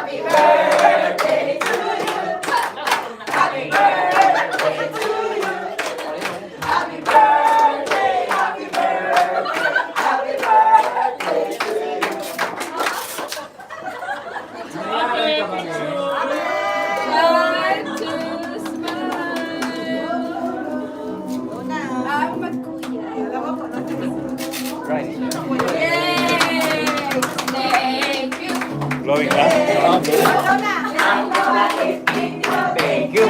Happy birthday to you. Happy birthday to you. Happy birthday, happy birthday, happy birthday to you. One, two, smile. Magkuya. Right. Yay! Thank you. Blowing up. Thank you.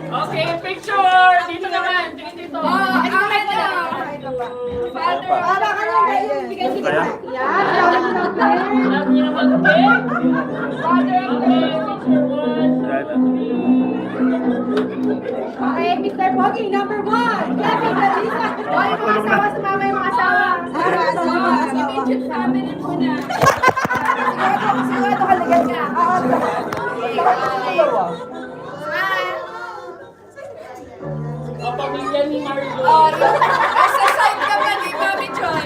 Okay, picture! Dito naman! Dito! Akin na. Father, para ka lang ngayon. Bigay si Kaya? Alam niyo naman, cake! Father, okay, picture one! Okay, Mr. Pogi, number 1. Kevin, Melissa. O, yung mga asawa, sumama yung mga asawa. Immediate family muna. Sigurado ka ligat ka. Smile. Kapamilya ni Marlo. Oh, nasa side ka ba ni Mami Joy?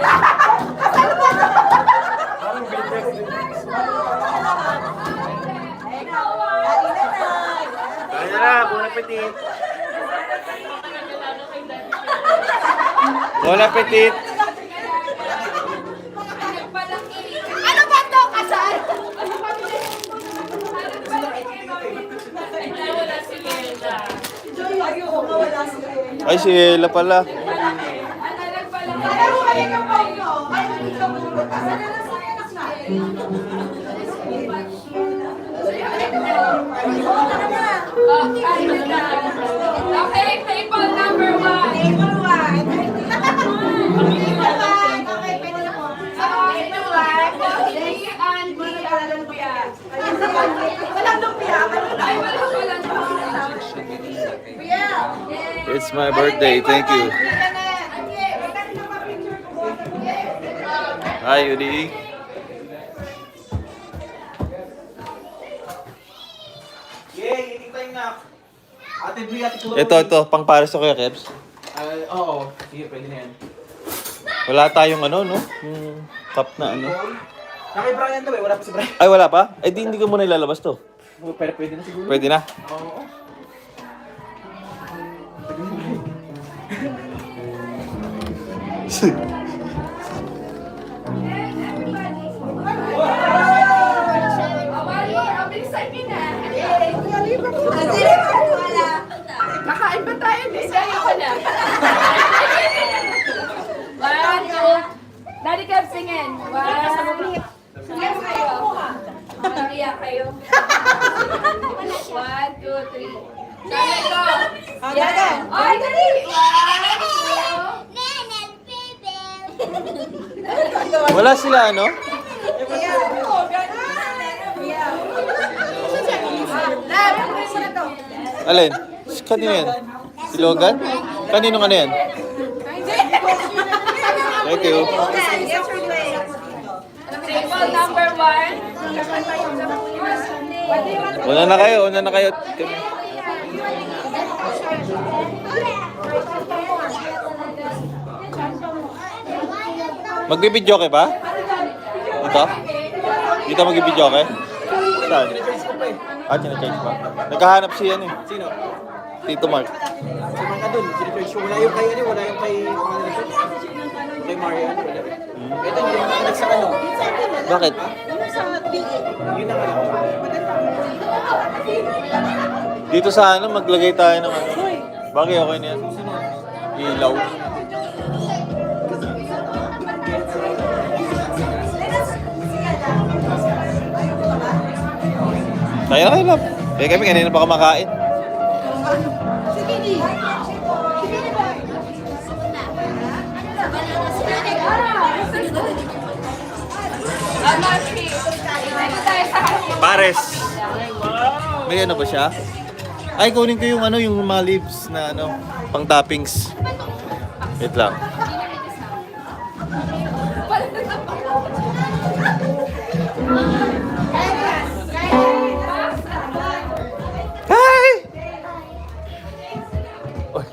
Kaya na, bon appetit. Bon appetit. Ano ba ito? Kasal? Ay, wala si Leda. Ay, si Ella pala. Alam mo kayo ng photo? Ay, hindi ka pumunta. Saan na lang sa anak na? Okay, table number 1. Table 1. Okay, pwede na po. Table 1. Pogi and Lumpia. Walang lumpia. Ay, walang lumpia. It's my birthday. Thank you. Hi, Udi. Yay! Hindi tayo na. Ate Bri, ate Chloe. Ito, pang pares to Kuya Kebs. Oo. Sige, pwede na yan. Wala tayong ano, no? Yung cup na ano. Kay Brian daw eh. Wala pa si Brian. Ay, wala pa? Ay, di, hindi ko muna ilalabas to. Pero pwede na siguro. Pwede na. Oo. Kakain ba tayo? Hindi, ayoko na. One, two. Daddy Kev, singin. One. Yes, kayo. Iyak kayo. One, two, three. Sana go. Yan. Ay, dali. One, two. Wala sila, ano? Alin? Kanino yan? Si Logan? Kanino ano yan? Thank you. Table number 1. Una na kayo, una na kayo. Magbibidyo ka ba? Dito? Dito magbibidyo ka? Saan? Ah, change pa. Naghahanap siya ano eh. Sino? Tito Mark. Si Mark Adun. Si Richard. Wala yung kay ano, wala yung kay... Kay Marian. Wala. Ito yung nakinig sa ano. Bakit? Yun ang ano. Dito sa ano, maglagay tayo ng ano. Bagay, okay na yan. Ilaw. Kaya na kayo lang. Kaya kami kanina pa kumakain. Sige, di. Pares. May ano ba siya? Ay, kunin ko yung ano, yung mga leaves na ano, pang toppings. Wait lang. Hi! Oy.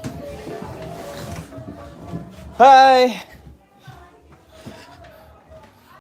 Hi!